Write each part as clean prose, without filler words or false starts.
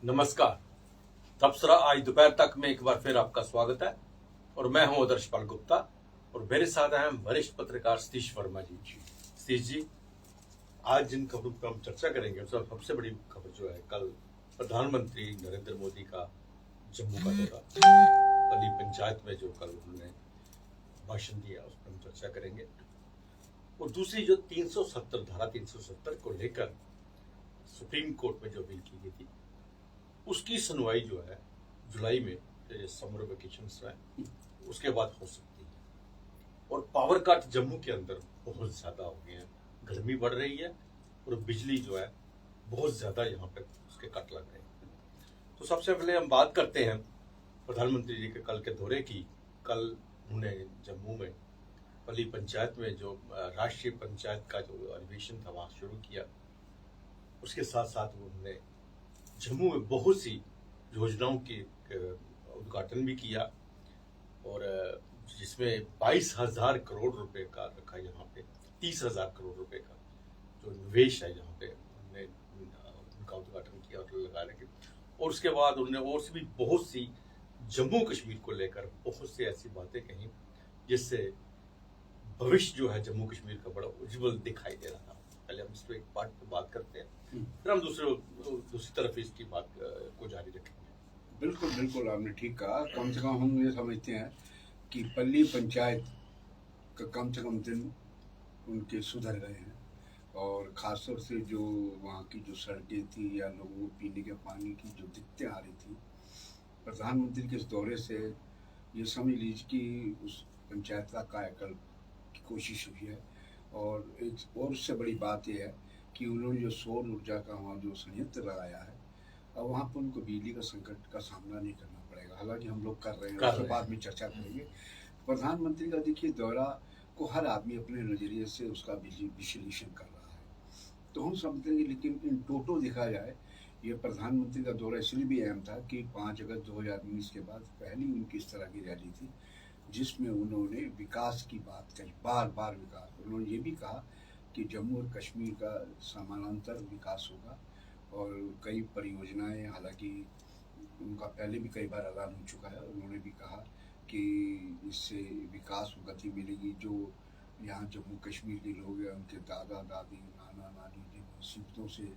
नमस्कार। तबसरा आज दोपहर तक में एक बार फिर आपका स्वागत है और मैं हूं आदर्श पाल गुप्ता और मेरे साथ हैं वरिष्ठ पत्रकार सतीश वर्मा जी। सतीश जी, आज जिन खबरों पर हम चर्चा करेंगे उसमें सबसे बड़ी खबर जो है, कल प्रधानमंत्री नरेंद्र मोदी का जम्मू का दौरा, पल्ली पंचायत में जो कल उन्होंने भाषण दिया उस पर हम चर्चा करेंगे। और दूसरी जो 370 धारा 370 को लेकर सुप्रीम कोर्ट में जो अपील की गई थी उसकी सुनवाई जो है जुलाई में, जो समर वेकेशन है उसके बाद हो सकती है। और पावर कट जम्मू के अंदर बहुत ज्यादा हो गए हैं, गर्मी बढ़ रही है और बिजली जो है बहुत ज्यादा यहाँ पे उसके कट लग रहे हैं। तो सबसे पहले हम बात करते हैं प्रधानमंत्री जी के कल के दौरे की। कल उन्होंने जम्मू में पल्ली पंचायत में जो राष्ट्रीय पंचायत का जो अधिवेशन था वहां शुरू किया। उसके साथ साथ उन्होंने जम्मू में बहुत सी योजनाओं के उद्घाटन भी किया और जिसमें 22,000 करोड़ रुपए का रखा, यहाँ पे 30,000 करोड़ रुपए का जो निवेश है यहाँ पे उन्होंने उनका उद्घाटन किया और लगा रखे। और उसके बाद उन्होंने और भी बहुत सी जम्मू कश्मीर को लेकर बहुत सी ऐसी बातें कही जिससे भविष्य जो है जम्मू कश्मीर का बड़ा उज्जवल दिखाई दे रहा था। पहले हम इस पर एक पार्ट पे बात करते हैं, फिर हम दूसरी तरफ इसकी बात को जारी रखेंगे। बिल्कुल बिल्कुल, आपने ठीक कहा। कम से कम हम ये समझते हैं कि पल्ली पंचायत का कम से कम दिन उनके सुधर गए हैं और ख़ासतौर से जो वहाँ की जो सड़कें थी या लोगों को पीने के पानी की जो दिक्कतें आ रही थी, प्रधानमंत्री के इस दौरे से ये समझ लीजिए कि उस पंचायत का कायाकल्प की कोशिश हुई है। और एक और उससे बड़ी बात यह है कि उन्होंने जो सौर ऊर्जा का वहाँ जो संयंत्र लगाया है, अब वहाँ पर उनको बिजली का संकट का सामना नहीं करना पड़ेगा। हालांकि हम लोग कर रहे हैं, उसके बाद में चर्चा करेंगे। प्रधानमंत्री का देखिए दौरा को हर आदमी अपने नज़रिए से उसका विश्लेषण कर रहा है, तो हम समझते हैं। लेकिन इन टोटो देखा जाए, ये प्रधानमंत्री का दौरा इसलिए भी अहम था कि 5 अगस्त 2019 के बाद पहली उनकी इस तरह की रैली थी जिसमें उन्होंने विकास की बात कही, बार बार विकास। उन्होंने ये भी कहा कि जम्मू और कश्मीर का समानांतर विकास होगा और कई परियोजनाएं, हालांकि उनका पहले भी कई बार ऐलान हो चुका है, उन्होंने भी कहा कि इससे विकास को गति मिलेगी। जो यहाँ जम्मू कश्मीर के लोग हैं, उनके दादा दादी नाना नानी जिन मुसीबतों से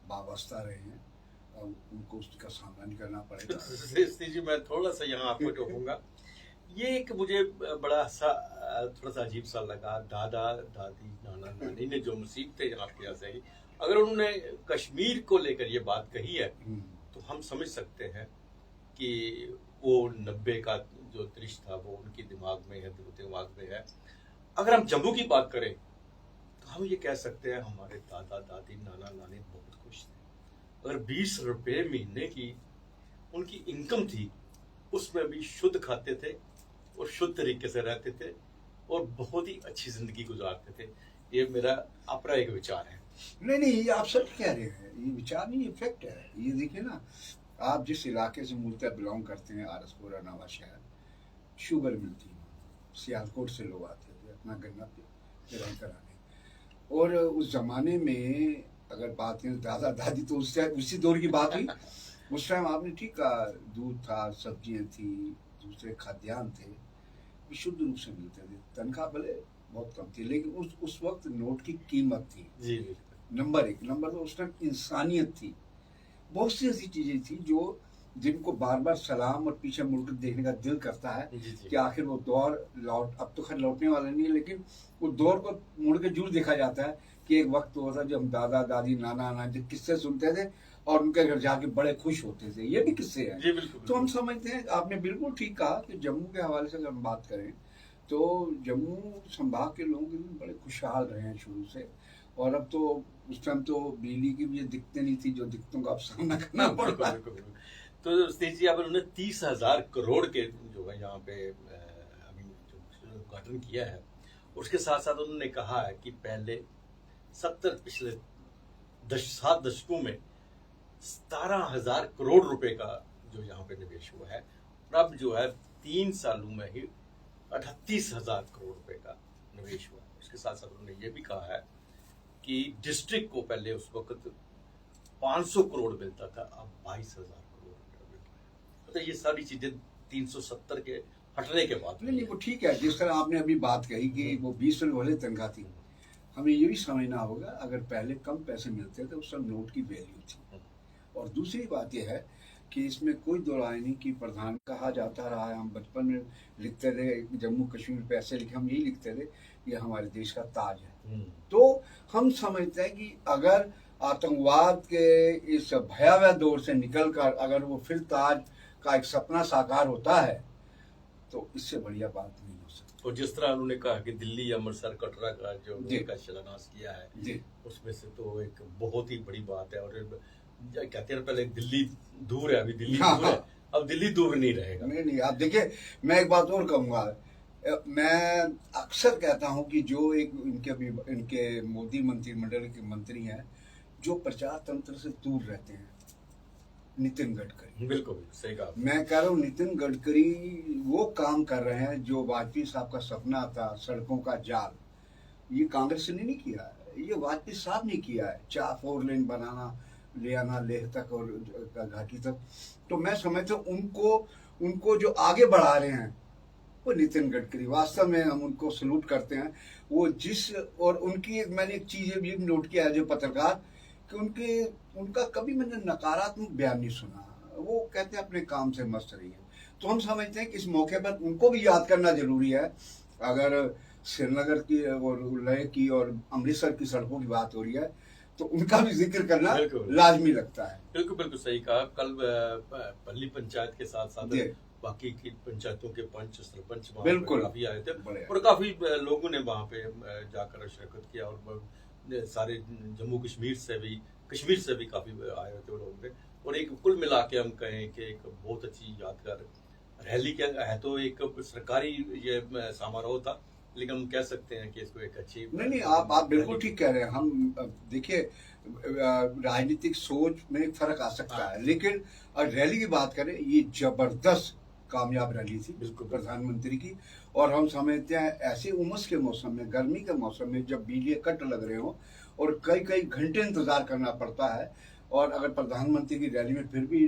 वाबस्ता रहे हैं, अब उनको उसका सामना नहीं करना पड़ेगा। जी, मैं थोड़ा सा यहाँ आपको टोकूंगा। ये एक मुझे बड़ा सा थोड़ा सा अजीब सा लगा, दादा दादी नाना नानी ने जो मुसीबतें यहाँ पे आई, अगर उन्होंने कश्मीर को लेकर ये बात कही है तो हम समझ सकते हैं कि वो 90 का जो दृश्य था वो उनके दिमाग में है। अगर हम जम्मू की बात करें तो हम ये कह सकते हैं हमारे दादा दादी नाना नानी बहुत खुश थे। अगर 20 रुपए महीने की उनकी इनकम थी, उसमें भी शुद्ध खाते थे और शुद्ध तरीके से रहते थे और बहुत ही अच्छी जिंदगी गुजारते थे। ये मेरा अपना एक विचार है। नहीं, ये आप सब कह रहे हैं, ये विचार नहीं, ये फैक्ट है। ये देखिए ना, आप जिस इलाके से मूलतः बिलोंग करते हैं, आरसपुरा नवा शहर, शुगर मिलती है, सियालकोट से लोग आते थे अपना गन्ना पेराई कराने। और उस जमाने में अगर बात करें दादा दादी, तो उसी दौर की बात हुई। उस टाइम आपने ठीक कहा, दूध था, सब्जियां थी, दूसरे खाद्यान्न थे, विशुद्ध रूप से मिलते थे। तनख्वाह भले बहुत कम थी, लेकिन उस वक्त नोट की कीमत थी जी। नंबर 1। नंबर 2, उस टाइम इंसानियत थी। बहुत सी ऐसी चीजें थी जो जिनको बार बार सलाम और पीछे मुड़कर देखने का दिल करता है कि आखिर वो दौर अब तो खैर लौटने वाला नहीं है, लेकिन वो दौर को मुड़ के जरूर देखा जाता है कि एक वक्त होता जब हम दादा दादी नाना नानी किस्से सुनते थे और उनके घर जाके बड़े खुश होते थे। ये भी किस्से हैं। तो हम समझते हैं, आपने बिल्कुल ठीक कहा कि जम्मू के हवाले से अगर हम बात करें तो जम्मू संभाग के लोग बड़े खुशहाल रहे हैं शुरू से। और अब तो उस टाइम तो बिजली की भी दिक्कतें नहीं थी, जो दिक्कतों का अब सामना करना पड़ रहा है। तो सतीश जी, अब उन्होंने 30,000 करोड़ के जो है यहाँ पे उद्घाटन किया है। उसके साथ साथ उन्होंने कहा है कि पहले पिछले 7 दशकों में 17,000 करोड़ रुपए का जो यहाँ पे निवेश हुआ है और अब जो है 3 सालों में ही 38,000 करोड़ रुपए का निवेश हुआ है। उसके साथ साथ उन्होंने ये भी कहा है कि डिस्ट्रिक्ट को पहले उस वक्त 500 करोड़ मिलता था, अब 22,000 करोड़। तो ये सारी चीजें 370 के हटने के बाद नहीं वो ठीक है, जिस तरह आपने अभी बात कही कि वो 20 रुपये वाले तनख्वाह थी, हमें ये भी समझना होगा अगर पहले कम पैसे मिलते थे उस समय नोट की वैल्यू थी। और दूसरी बात यह है कि इसमें कोई दो राय नहीं कि प्रधान कहा जाता रहा है, हम बचपन में लिखते थे जम्मू कश्मीर पे ऐसे लिखे, हम यही लिखते थे ये हमारे देश का ताज है। तो हम समझते हैं कि अगर आतंकवाद के इस भयावह दौर से निकलकर अगर वो फिर ताज का एक सपना साकार होता है तो इससे बढ़िया बात नहीं हो सकती। और जिस तरह उन्होंने कहा कि दिल्ली अमृतसर कटरा का जो उनका शिलान्यास किया है जी, उसमें से तो एक बहुत ही बड़ी बात है। और कहते हैं पहले दिल्ली दूर है, अभी दिल्ली हाँ, दूर है, अब दिल्ली दूर नहीं रहेगा। नहीं आप देखिए, मैं एक बात और कहूँगा, मैं अक्सर कहता हूँ कि जो एक इनके मोदी मंत्रिमंडल के मंत्री हैं जो प्रचार तंत्र से दूर रहते हैं, नितिन गडकरी। बिल्कुल सही कहा। मैं कह रहा हूँ नितिन गडकरी वो काम कर रहे हैं जो वाजपेयी साहब का सपना था, सड़कों का जाल, ये कांग्रेस ने नहीं किया है, ये वाजपेयी साहब ने किया है। 4 लेन बनाना, ले आना लेह तक और घाटी तक। तो मैं समझता हूँ उनको जो आगे बढ़ा रहे हैं वो नितिन गडकरी, वास्तव में हम उनको सलूट करते हैं। वो और उनकी मैंने एक चीज भी नोट किया है जो पत्रकार, कि उनका कभी मैंने नकारात्मक बयान नहीं सुना। वो कहते हैं अपने काम से मस्त रहिए। तो हम समझते हैं कि इस मौके पर उनको भी याद करना जरूरी है। अगर श्रीनगर की और लेह की और अमृतसर की सड़कों की बात हो रही है तो उनका भी जिक्र करना लाजमी लगता है। बिल्कुल बिल्कुल सही कहा। कल पल्ली पंचायत के साथ साथ बाकी की पंचायतों के पंच सरपंच बिल्कुल काफी आए थे और काफी लोगों ने वहाँ पे जाकर शिरकत किया। और सारे जम्मू कश्मीर से भी काफी आए थे लोग। और एक कुल मिला के हम कहें कि एक बहुत अच्छी यादगार रैली क्या है। तो एक सरकारी ये समारोह था, लेकिन हम कह सकते हैं कि इसको एक अच्छी नहीं आप बिल्कुल ठीक कह रहे हैं। हम देखिए राजनीतिक सोच में फर्क आ सकता है, लेकिन अगर रैली की बात करें ये जबरदस्त कामयाब रैली थी बिल्कुल प्रधानमंत्री की। और हम समझते हैं ऐसे उमस के मौसम में, गर्मी के मौसम में जब बिजली कट लग रहे हो और कई घंटे इंतजार करना पड़ता है, और अगर प्रधानमंत्री की रैली में फिर भी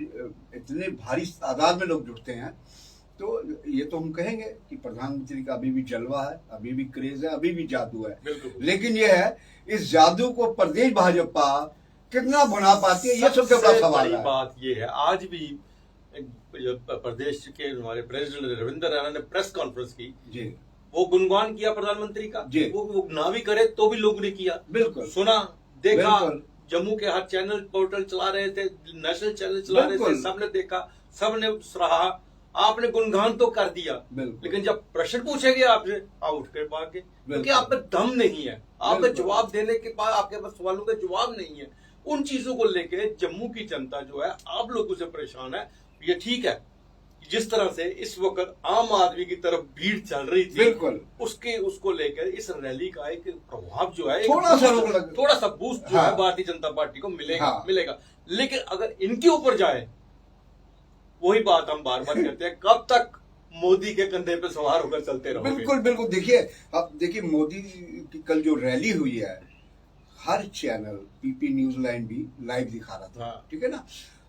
इतने भारी तादाद में लोग जुटते हैं तो ये तो हम कहेंगे कि प्रधानमंत्री का अभी भी जलवा है, अभी भी क्रेज है, अभी भी जादू है। लेकिन ये है इस जादू को प्रदेश भाजपा कितना बना पाती है, ये सबसे बड़ा सवाल है। बात ये है आज भी प्रदेश के हमारे प्रेसिडेंट रविंद्र रैना ने प्रेस कॉन्फ्रेंस की जी, वो गुणगान किया प्रधानमंत्री का। वो ना भी करे तो भी लोगों ने किया, बिल्कुल सुना देखा। जम्मू के हर चैनल पोर्टल चला रहे थे, नेशनल चैनल चला रहे थे, सबने देखा, सबने सराहा। आपने गुणगान तो कर दिया, लेकिन जब प्रश्न पूछे गए आपसे आप उठ कर भाग गए, क्योंकि आप में दम नहीं है, आपके जवाब देने के बाद आपके पास सवालों का जवाब नहीं है। उन चीजों को लेके जम्मू की जनता जो है आप लोगों से परेशान है। ये ठीक है, जिस तरह से इस वक्त आम आदमी की तरफ भीड़ चल रही थी, बिल्कुल उसको लेकर इस रैली का एक प्रभाव जो है थोड़ा सा बूस्ट जो है भारतीय जनता पार्टी को मिलेगा। लेकिन अगर इनके ऊपर जाए, वही बात हम बार बार कहते हैं, कब तक मोदी के कंधे पे सवार होकर चलते रहोगे। बिल्कुल देखिए, अब देखिए मोदी की कल जो रैली हुई है, हर चैनल पीपी न्यूज लाइन भी लाइव दिखा रहा था, ठीक है ना,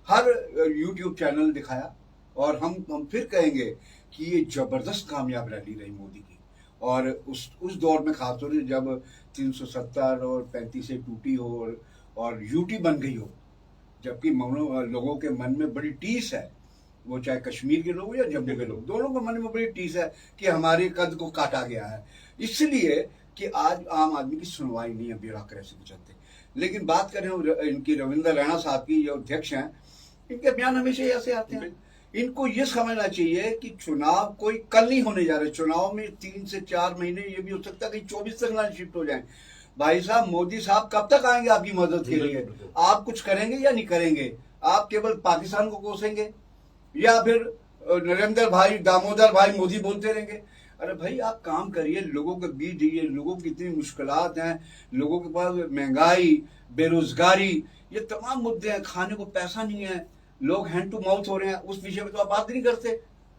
हर यूट्यूब चैनल दिखाया। और हम फिर कहेंगे कि ये जबरदस्त कामयाब रैली रही मोदी की। और उस दौर में खासतौर से जब 370 और 35 से टूटी हो और यूटी बन गई हो, जबकि लोगों के मन में बड़ी टीस है, वो चाहे कश्मीर के लोग या जम्मू के लोग, दोनों के मन में बड़ी टीस है कि हमारे कद को काटा गया है, इसलिए कि आज आम आदमी की सुनवाई नहीं है ब्यूरोक्रेसी के चलते। लेकिन बात करें इनकी रविंद्र रैना साहब की, जो अध्यक्ष हैं, इनके बयान हमेशा ऐसे आते हैं। इनको ये समझना चाहिए कि चुनाव कोई कल नहीं होने जा रहे, चुनाव में 3 से 4 महीने, ये भी हो सकता है कि 24 तक ना शिफ्ट हो जाए। भाई साहब, मोदी साहब कब तक आएंगे आपकी मदद के लिए? आप कुछ करेंगे या नहीं करेंगे? आप केवल पाकिस्तान को कोसेंगे या फिर नरेंद्र भाई, दामोदर भाई मोदी बोलते रहेंगे? अरे भाई, आप काम करिए, लोगों के बीच जाइए। लोगों की इतनी मुश्किलात हैं, लोगों के पास महंगाई, बेरोजगारी, ये तमाम मुद्दे हैं, खाने को पैसा नहीं है, लोग हैंड टू माउथ हो रहे हैं, उस विषय में तो आप बात नहीं करते।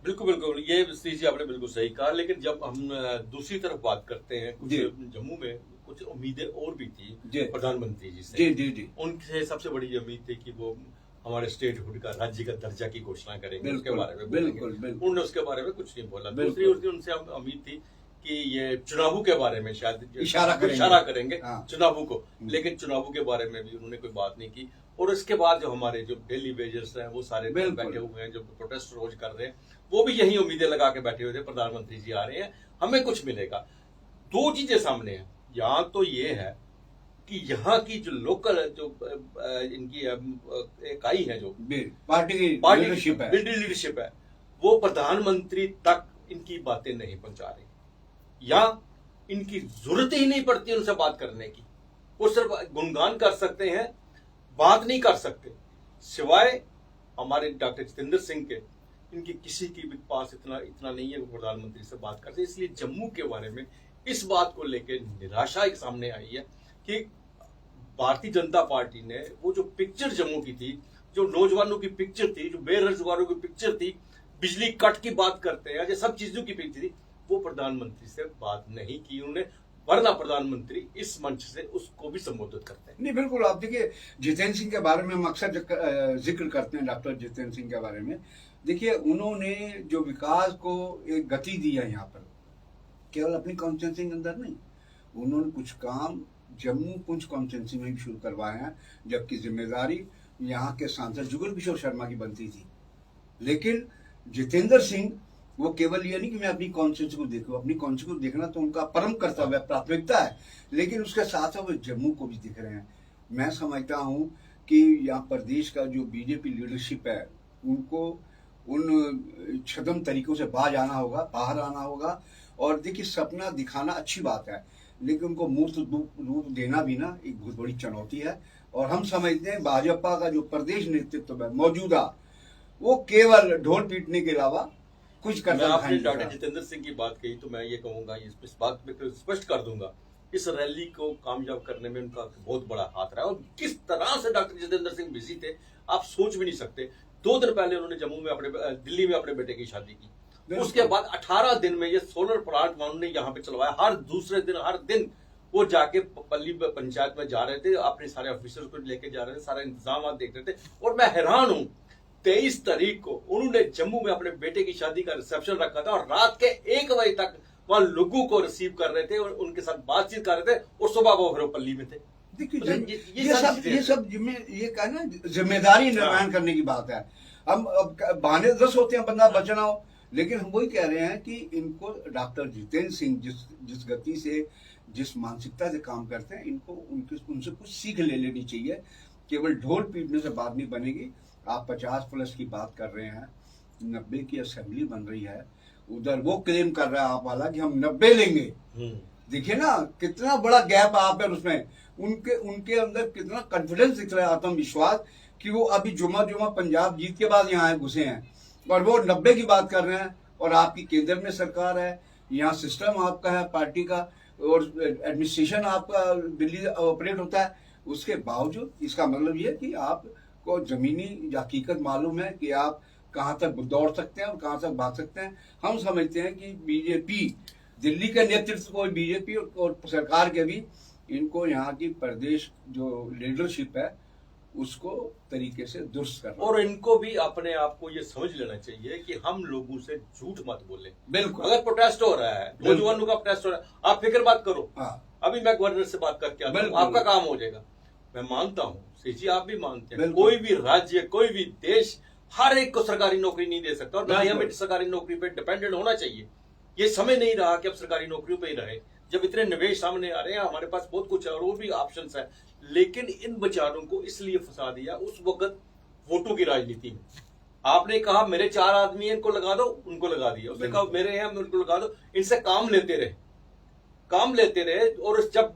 बिल्कुल ये चीज आपने बिल्कुल सही कहा। लेकिन जब हम दूसरी तरफ बात करते हैं, कुछ जम्मू में कुछ उम्मीदें और भी थी प्रधानमंत्री जी से। जी। उनसे सबसे बड़ी उम्मीद थी कि वो हमारे स्टेटहुड का, राज्य का दर्जा की घोषणा करेंगे, उसके बारे में बिल्कुल बोलेंगे। बिल्कुल उन्होंने उसके बारे में कुछ नहीं बोला। बिल्कुल। दूसरी उनसे उम्मीद थी कि ये चुनावों के बारे में शायद इशारा करेंगे हाँ। चुनावों को, लेकिन चुनावों के बारे में भी उन्होंने कोई बात नहीं की। और इसके बाद जो हमारे जो डेली वेजर्स हैं वो सारे बैठे हुए हैं, जो प्रोटेस्ट रोज कर रहे हैं, वो भी यही उम्मीदें लगा के बैठे हुए थे, प्रधानमंत्री जी आ रहे हैं, हमें कुछ मिलेगा। दो चीजें सामने हैं। यहाँ तो ये है कि यहाँ की जो लोकल जो इनकी इकाई है, जो पार्टी की लीडरशिप है, वो प्रधानमंत्री तक इनकी बातें नहीं पहुंचा रही, या इनकी जरूरत ही नहीं पड़ती उनसे बात करने की। वो सिर्फ गुणगान कर सकते हैं, बात नहीं कर सकते। सिवाय हमारे डॉक्टर जितेंद्र सिंह के, इनकी किसी के भी पास इतना नहीं है वो प्रधानमंत्री से बात करते। इसलिए जम्मू के बारे में इस बात को लेकर निराशा एक सामने आई है कि भारतीय जनता पार्टी ने वो जो पिक्चर जम्मू की थी, जो नौजवानों की पिक्चर थी, जो बेरोजगारों की पिक्चर थी, बिजली कट की बात करते हैं, ये सब चीजों की पिक्चर थी, वो प्रधानमंत्री से बात नहीं की उन्होंने। वरना प्रधानमंत्री इस मंच से उसको भी संबोधित करते हैं। नहीं बिल्कुल, आप देखिए जितेंद्र सिंह के बारे में हम अक्सर जिक्र करते हैं, डॉक्टर जितेंद्र सिंह के बारे में। देखिए उन्होंने जो विकास को एक गति दी है यहाँ पर, केवल अपनी कॉन्स्टिट्यूंसी के अंदर नहीं, उन्होंने कुछ काम जम्मू पुंछ कॉन्स्टिट्यूंसी में भी शुरू करवाए हैं, जबकि जिम्मेदारी यहाँ के सांसद जुगल किशोर शर्मा की बनती थी। लेकिन जितेंद्र सिंह वो केवल ये नहीं कि मैं अपनी कॉन्स्टिट्यूंसी को देखूं, अपनी कॉन्स्टिट्यूंसी को देखना तो उनका परम कर्तव्य, प्राथमिकता है, लेकिन उसके साथ साथ वो जम्मू को भी दिख रहे हैं। मैं समझता हूँ कि यहाँ प्रदेश का जो बीजेपी लीडरशिप है, उनको उन छदम तरीकों से बाहर आना होगा। और देखिए सपना दिखाना अच्छी बात है, लेकिन उनको मूर्त रूप देना भी ना एक बहुत बड़ी चुनौती है। और हम समझते हैं भाजपा का जो प्रदेश नेतृत्व है मौजूदा, वो केवल ढोल पीटने के अलावा कुछ करना नहीं। आपने डॉक्टर जितेंद्र सिंह की बात कही तो मैं ये कहूंगा, इस बात में स्पष्ट कर दूंगा, इस रैली को कामयाब करने में उनका बहुत बड़ा हाथ रहा है। और किस तरह से डॉक्टर जितेंद्र सिंह बिजी थे आप सोच भी नहीं सकते। 2 दिन पहले उन्होंने जम्मू में दिल्ली में अपने बेटे की शादी की, उसके बाद 18 दिन में ये सोलर प्लांट उन्होंने यहाँ पे चलवाया। हर दूसरे दिन, हर दिन वो जाके पल्ली पंचायत में जा रहे थे, अपने सारे ऑफिसर्स को लेके जा रहे थे, सारे इंतजाम देख रहे थे। और मैं हैरान हूं, 23 तारीख को उन्होंने जम्मू में अपने बेटे की शादी का रिसेप्शन रखा था और रात के 1 बजे तक वहां लोगों को रिसीव कर रहे थे और उनके साथ बातचीत कर रहे थे, और सुबह वो फिर पल्ली में थे। देखिए ये सब जिम्मेदारी निर्माण करने की बात है। हम बहाने 10 होते हैं बंदा बचना हो, लेकिन हम वही कह रहे हैं कि इनको डॉक्टर जितेंद्र सिंह जिस गति से, जिस मानसिकता से काम करते हैं, इनको उनसे कुछ सीख ले लेनी चाहिए। केवल ढोल पीटने से बात नहीं बनेगी। आप 50+ की बात कर रहे हैं, 90 की असेंबली बन रही है, उधर वो क्लेम कर रहा है आप वाला कि हम 90 लेंगे। देखिए ना कितना बड़ा गैप आप है उसमें, उनके अंदर कितना कॉन्फिडेंस दिख रहा है, आत्मविश्वास, कि वो अभी जुमा पंजाब जीत के बाद यहाँ घुसे हैं और वो 90 की बात कर रहे हैं। और आपकी केंद्र में सरकार है, यहाँ सिस्टम आपका है पार्टी का, और एडमिनिस्ट्रेशन आपका दिल्ली ऑपरेट होता है। उसके बावजूद इसका मतलब ये कि आपको जमीनी हकीकत मालूम है कि आप कहाँ तक दौड़ सकते हैं और कहाँ तक भाग सकते हैं। हम समझते हैं कि बीजेपी, दिल्ली के नेतृत्व को, बीजेपी और सरकार के भी, इनको यहाँ की प्रदेश जो लीडरशिप है उसको तरीके से दुरुस्त करना, और इनको भी अपने आप को ये समझ लेना चाहिए कि हम लोगों से झूठ मत बोले। बिल्कुल, अगर प्रोटेस्ट हो रहा है, नौजवानों का प्रोटेस्ट हो रहा है, आप फिक्र बात करो। अभी मैं गवर्नर से बात करके आता हूं, आपका काम हो जाएगा। मैं मानता हूँ जी, आप भी मानते हैं, कोई भी राज्य, कोई भी देश हर एक को सरकारी नौकरी नहीं दे सकता, और ना ही हमें सरकारी नौकरी पे डिपेंडेंट होना चाहिए। ये समय नहीं रहा कि अब सरकारी नौकरियों पे ही रहे, जब इतने निवेश सामने आ रहे हैं, हमारे पास बहुत कुछ है और भी ऑप्शंस है। लेकिन इन बेचारों को इसलिए फंसा दिया उस वक्त वोटों की राजनीति में। आपने कहा मेरे 4 आदमी हैं, इनको लगा दो, उनको लगा दिया। उसने कहा मेरे हैं, उनको लगा दो। इनसे काम लेते रहे, और जब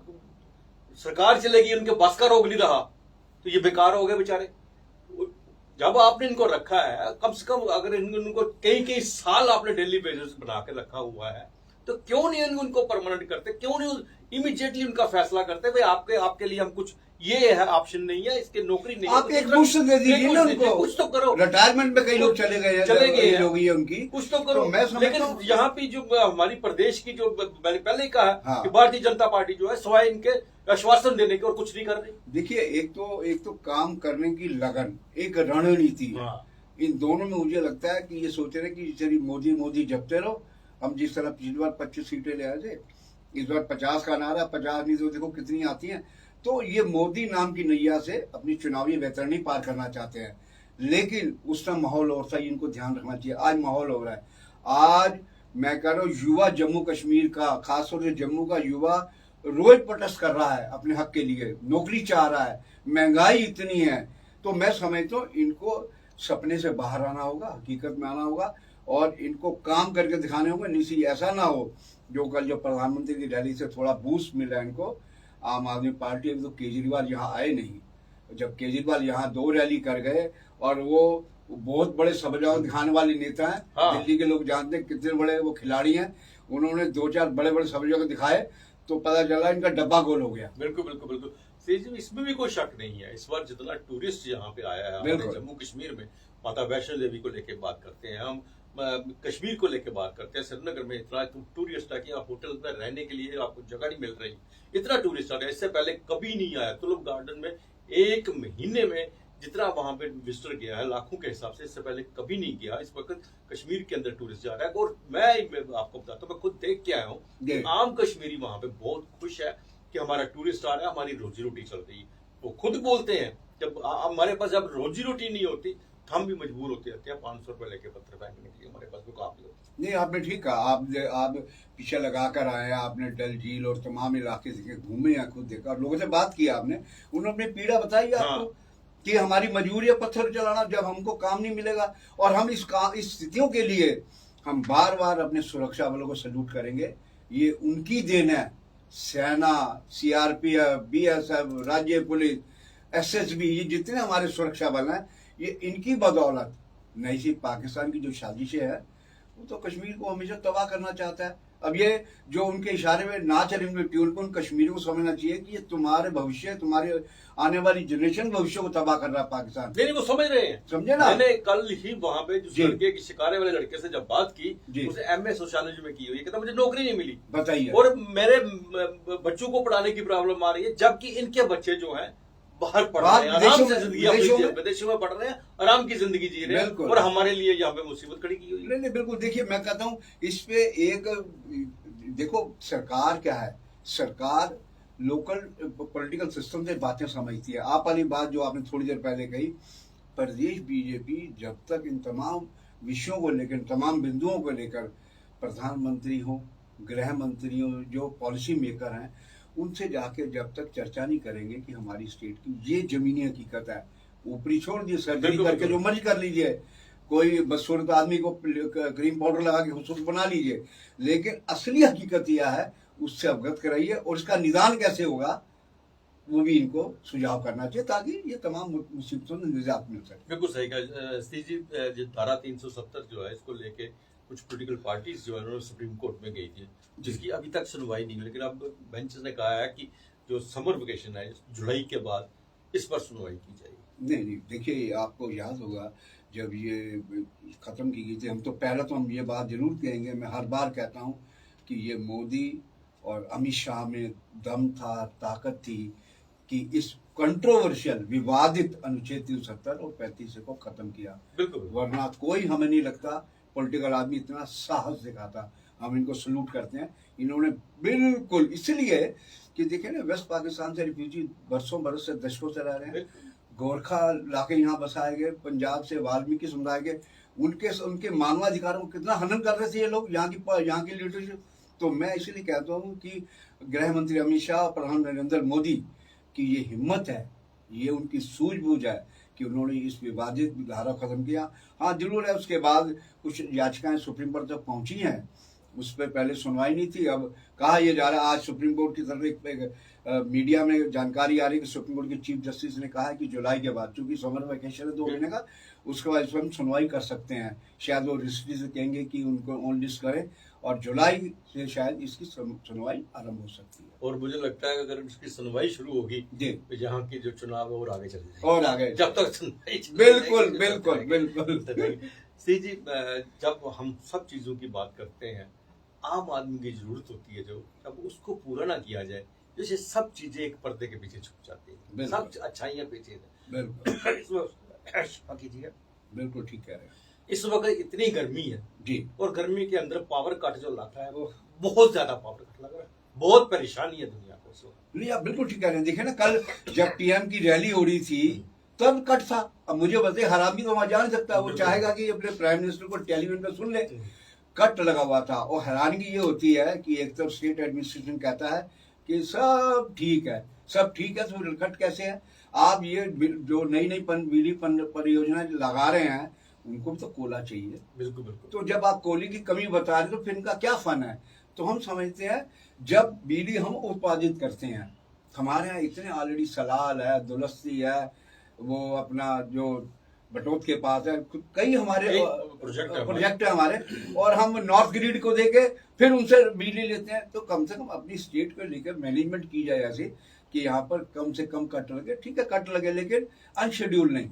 सरकार चलेगी, उनके बस का रोग नहीं रहा, तो ये बेकार हो गए बेचारे। जब आपने इनको रखा है, कम से कम अगर इनको कई साल आपने डेली बेसिस बना के रखा हुआ है, तो क्यों नहीं उनको परमानेंट करते, क्यों नहीं इमीडिएटली उनका फैसला करते भाई आपके लिए हम कुछ ये है ऑप्शन नहीं है, इसके नौकरी नहीं आप है, एक मुश्त दे दीजिए ना उनको, कुछ तो करो। रिटायरमेंट में कई लोग चले गए हैं लोग ये उनकी, कुछ तो करो। मैं लेकिन समझता हूँ यहाँ पे जो हमारी प्रदेश की जो मैंने पहले ही कहा हाँ। कि भारतीय जनता पार्टी जो है सिवाय इनके आश्वासन देने के और कुछ नहीं कर रही। देखिए एक तो काम करने की लगन, एक रणनीति है। हाँ। इन दोनों में मुझे लगता है कि ये सोच रहे कि चलिए मोदी मोदी जपते रहो, हम जिस तरह पिछली बार 25 सीटें ले आए थे, इस बार 50 का नारा, 50 नहीं तो देखो कितनी आती हैं। तो ये मोदी नाम की नैया से अपनी चुनावी वैतरणी पार करना चाहते हैं, लेकिन उस समय माहौल और सा, इनको ध्यान रखना चाहिए। आज माहौल हो रहा है, आज मैं कह रहा हूँ युवा जम्मू कश्मीर का, खासतौर से जम्मू का युवा रोज प्रोटेस्ट कर रहा है अपने हक के लिए, नौकरी चाह रहा है, महंगाई इतनी है। तो मैं समझता हूँ इनको सपने से बाहर आना होगा, हकीकत में आना होगा और इनको काम करके दिखाने होंगे। निश्चित ऐसा ना हो जो कल जो प्रधानमंत्री की रैली से थोड़ा बूस्ट मिला इनको आम आदमी पार्टी, अभी तो केजरीवाल यहाँ आए नहीं। जब केजरीवाल यहाँ 2 रैली कर गए और वो बहुत बड़े सबजाओ दिखाने वाले नेता हैं, हाँ। दिल्ली के लोग जानते हैं कितने बड़े वो खिलाड़ी हैं, उन्होंने 2-4 बड़े बड़े सबजाओ दिखाए तो पता चला इनका डब्बा गोल हो गया। बिल्कुल बिल्कुल बिल्कुल, इसमें भी कोई शक नहीं है। इस बार जितना टूरिस्ट यहाँ पे आया है हमारे जम्मू कश्मीर में, माता वैष्णो देवी को लेके बात करते हैं हम, कश्मीर को लेके बात करते हैं, श्रीनगर में इतना टूरिस्ट आ गया, होटल में रहने के लिए आपको जगह नहीं मिल रही, इतना टूरिस्ट आ गया। इससे पहले कभी नहीं आया तुलुप गार्डन में। 1 महीने में जितना वहां पे विजिटर गया है लाखों के हिसाब से, इससे पहले कभी नहीं गया। इस वक्त कश्मीर के अंदर टूरिस्ट जा रहा है और मैं आपको बताता हूँ, मैं खुद देख के आया हूँ, आम कश्मीरी वहां पे बहुत खुश है कि हमारा टूरिस्ट आ रहा है, हमारी रोजी रोटी चल रही है। वो खुद बोलते हैं जब हमारे पास जब रोजी रोटी नहीं होती हम भी मजबूर होते रहते हैं 500 रुपए लेके पत्थर फेंकने के लिए, हमारे पास भी काफी होती। नहीं, आपने ठीक कहा, आप पीछे लगा कर आए, आपने डल झील और तमाम इलाके देखे, घूमे हैं, खुद देखा, लोगों से बात किया आपने, उन्होंने अपनी पीड़ा बताई आपको कि हमारी मजबूरी है पत्थर चलाना जब हमको काम नहीं मिलेगा। और हम इस स्थितियों के लिए हम बार बार अपने सुरक्षा बलों को सैल्यूट करेंगे, ये उनकी देन है। सेना, सीआरपीएफ, बीएसएफ, राज्य पुलिस, एसएसबी, ये जितने हमारे सुरक्षा बल हैं, ये इनकी बदौलत नहीं सिर्फ पाकिस्तान की जो साजिशें है वो तो कश्मीर को हमेशा तबाह करना चाहता है। अब ये जो उनके इशारे में ना चले उनके ट्यून को, उन कश्मीरियों को समझना चाहिए कि ये तुम्हारे भविष्य, तुम्हारे आने वाली जनरेशन भविष्य को तबाह कर रहा है पाकिस्तान। नहीं वो समझ रहे हैं, समझे ना। मैंने कल ही वहां पे जो लड़के की शिकारे वाले लड़के से जब बात की, उसे एमए सोशियोलॉजी में की हुई है, कहता मुझे नौकरी नहीं मिली, बताइए, और मेरे बच्चों को पढ़ाने की प्रॉब्लम आ रही है, जबकि इनके बच्चे जो हैं बाहर पढ़ रहे हैं, आराम से जिंदगी विदेशों में पढ़ रहे हैं, आराम की जिंदगी जी रहे हैं, और हमारे लिए यहाँ पे मुसीबत खड़ी की हुई है। नहीं बिल्कुल, देखिए मैं कहता हूँ इस पे एक देखो सरकार क्या है, सरकार लोकल पॉलिटिकल सिस्टम से बातें समझती है। आप वाली बात जो आपने थोड़ी देर पहले कही, प्रदेश बीजेपी जब तक इन तमाम विषयों को लेकर, तमाम बिंदुओं को लेकर प्रधानमंत्री हो, गृह मंत्री हो, जो पॉलिसी मेकर हैं, उनसे जाके जब तक चर्चा नहीं करेंगे कि हमारी स्टेट की ये जमीनी हकीकत है, ऊपरी छोड़ दिए, सर्जरी करके जो मर्जी कर लीजिए, कोई बदसूरत आदमी को क्रीम पाउडर लगा के खूबसूरत बना लीजिए, लेकिन असली हकीकत यह है उससे अवगत कराइए और इसका निदान कैसे होगा वो भी इनको सुझाव करना चाहिए, ताकि ये तमाम मुसीबतों में निजात मिल सके। बिल्कुल सही कहा सतीश जी। जो धारा 370 जो है इसको लेके कुछ पॉलिटिकल पार्टीज जो है उन्होंने सुप्रीम कोर्ट में गई थी, जिसकी अभी तक सुनवाई नहीं हुई, लेकिन अब बेंच ने कहा है कि जो समर वेकेशन है जुलाई के बाद इस पर सुनवाई की जाएगी। नहीं, देखिए आपको याद होगा जब ये खत्म की गई थी, हम तो पहले तो हम ये बात जरूर कहेंगे, मैं हर बार कहता हूँ कि ये मोदी और अमित शाह में दम था, ताकत थी कि इस कंट्रोवर्शियल विवादित अनुच्छेद 370 और 35 को खत्म किया। बिल्कुल, वरना कोई हमें नहीं लगता पॉलिटिकल आदमी इतना साहस दिखाता। हम इनको सलूट करते हैं, इन्होंने बिल्कुल, इसलिए कि देखे ना वेस्ट पाकिस्तान से रिफ्यूजी बरसों बरस से दशकों से रह रहे हैं, गोरखा लाके यहाँ बसाए गए, पंजाब से वाल्मीकि समुदाय के, उनके मानवाधिकारों को कितना हनन कर रहे थे ये लोग, यहाँ की लीडरशिप। तो मैं इसलिए कहता हूँ कि गृह मंत्री अमित शाह और प्रधानमंत्री नरेंद्र मोदी की ये हिम्मत है, ये उनकी सूझबूझ है कि उन्होंने इस विवादित धारा खत्म किया। हाँ जरूर है, उसके बाद कुछ याचिकाएं सुप्रीम कोर्ट तक पहुंची हैं, उस पर पहले सुनवाई नहीं थी, अब कहा यह जा रहा है आज सुप्रीम कोर्ट की तरफ एक मीडिया में जानकारी आ रही है कि सुप्रीम कोर्ट के चीफ जस्टिस ने कहा है कि जुलाई के बाद, चूंकि समर वैकेशन है 2 महीने का, उसके बाद इसमें हम सुनवाई कर सकते हैं। शायद वो रजिस्ट्री से कहेंगे कि उनको ऑन लिस्ट करें और जुलाई से शायद इसकी सुनवाई आरंभ हो सकती है। और मुझे लगता है कि अगर इसकी सुनवाई शुरू होगी जी, तो यहाँ की जो चुनाव है और आगे चले जाएंगे, और आगे जब तक सुनवाई बिल्कुल बिल्कुल बिल्कुल। सी जी, जब हम सब चीजों की बात करते हैं, आम आदमी की जरूरत होती है जो, जब उसको पूरा ना किया जाए, जैसे सब चीजें एक पर्दे के पीछे छुप जाती हैं, बिल्कुल। सब अच्छाइयाँ पीछे बिल्कुल कीजिए। बिल्कुल ठीक कह रहे हैं इस वक्त इतनी गर्मी है जी, और गर्मी के अंदर पावर कट जो लग रहा है वो बहुत ज्यादा पावर कट लग रहा है, बहुत परेशानी है दुनिया को इस वक्त। नहीं आप बिल्कुल ठीक कह रहे हैं। देखिए ना, कल जब पीएम की रैली हो रही थी तब कट था। अब मुझे बताइए, हरामी तो वहां जा नहीं सकता, वो चाहेगा कि अपने प्राइम मिनिस्टर को टेलीविजन पर सुन ले। कट लगा हुआ था और हैरानगी ये होती है कि एक तरफ स्टेट एडमिनिस्ट्रेशन कहता है कि सब ठीक है, सब ठीक है, तो कट कैसे है? आप ये जो नई नई बिजली परियोजना लगा रहे हैं उनको भी तो कोयला चाहिए। बिल्कुल बिल्कुल। तो जब आप कोयले की कमी बता रहे तो फिर इनका क्या फन है? तो हम समझते हैं जब बिजली हम उत्पादित करते हैं, हमारे यहाँ इतने ऑलरेडी सलाल है, दुलस्ती है, वो अपना जो बटोत के पास है, कई हमारे प्रोजेक्ट है हमारे, और हम नॉर्थ ग्रिड को देके फिर उनसे बिजली लेते हैं। तो कम से कम अपनी स्टेट को लेकर मैनेजमेंट की जाए ऐसे कि यहाँ पर कम से कम कट लगे। ठीक है, कट लगे, लेकिन अनशेड्यूल नहीं।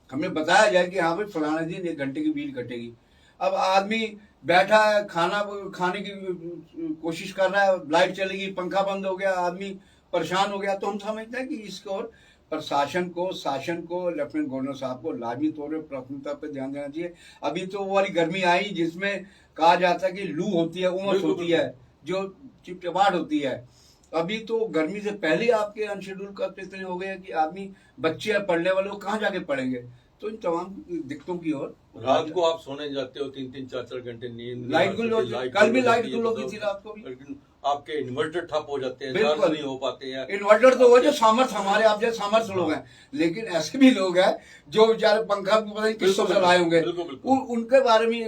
हमें बताया जाए कि यहाँ पे फलाने दिन 1 घंटे की बिजली कटेगी। अब आदमी बैठा है, खाना खाने की कोशिश कर रहा है, लाइट चलेगी, पंखा बंद हो गया, आदमी परेशान हो गया। तो हम समझते हैं कि इसको और प्रशासन को, शासन को, लेफ्टिनेंट गवर्नर साहब को लाजमी तौर पर प्राथमिकता पर ध्यान देना चाहिए। अभी तो वो वाली गर्मी आई जिसमें कहा जाता है कि लू होती है, उमस होती है, जो चिपचिपाहट होती है। अभी तो गर्मी से पहले आपके अनशेड्यूल कट इतने हो गए कि आदमी, बच्चे पढ़ने वाले वो कहाँ जाके पढ़ेंगे? तो इन तमाम दिक्कतों की ओर रात को आप सोने जाते हो 3-3 4-4 घंटे नींद, लाइट गुल, कल भी लाइट गुल होगी थी रात को भी, लेकिन आपके इन्वर्टर ठप हो जाते हैं, बिल्कुल चार्ज नहीं हो पाते हैं। इन्वर्टर तो वो जो सामर्थ्य, हमारे आप जैसे सामर्थ्य लोग हैं, लेकिन ऐसे भी लोग हैं जो बेचारे पंखा पता नहीं किसको चलाए होंगे। उनके बारे में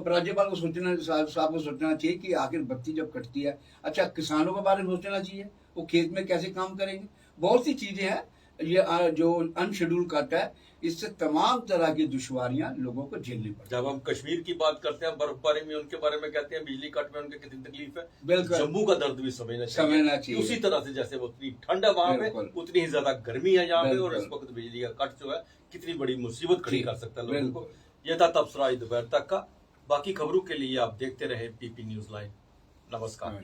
राज्यपाल को सोचना, साहब को सोचना चाहिए कि आखिर बत्ती जब कटती है, अच्छा किसानों के बारे में सोचना चाहिए, वो खेत में कैसे काम करेंगे। बहुत सी चीजें हैं, ये जो अनशेड्यूल कट है, इससे तमाम तरह की दुश्वारियां लोगों को झेलनी पड़ती। जब हम कश्मीर की बात करते हैं, बर्फबारी में उनके बारे में कहते हैं, बिजली कट में उनके कितनी तकलीफ है, बिल्कुल जम्मू का दर्द भी समझना चाहिए। उसी तरह से जैसे वो उतनी ठंड है वहां पे, उतनी ही ज्यादा गर्मी है यहाँ पे, और इस वक्त बिजली का कट जो है कितनी बड़ी मुसीबत खड़ी कर सकता है लोगों को। यह था तबसरा आज दोपहर तक का। बाकी खबरों के लिए आप देखते रहे पीपी न्यूज लाइव। नमस्कार।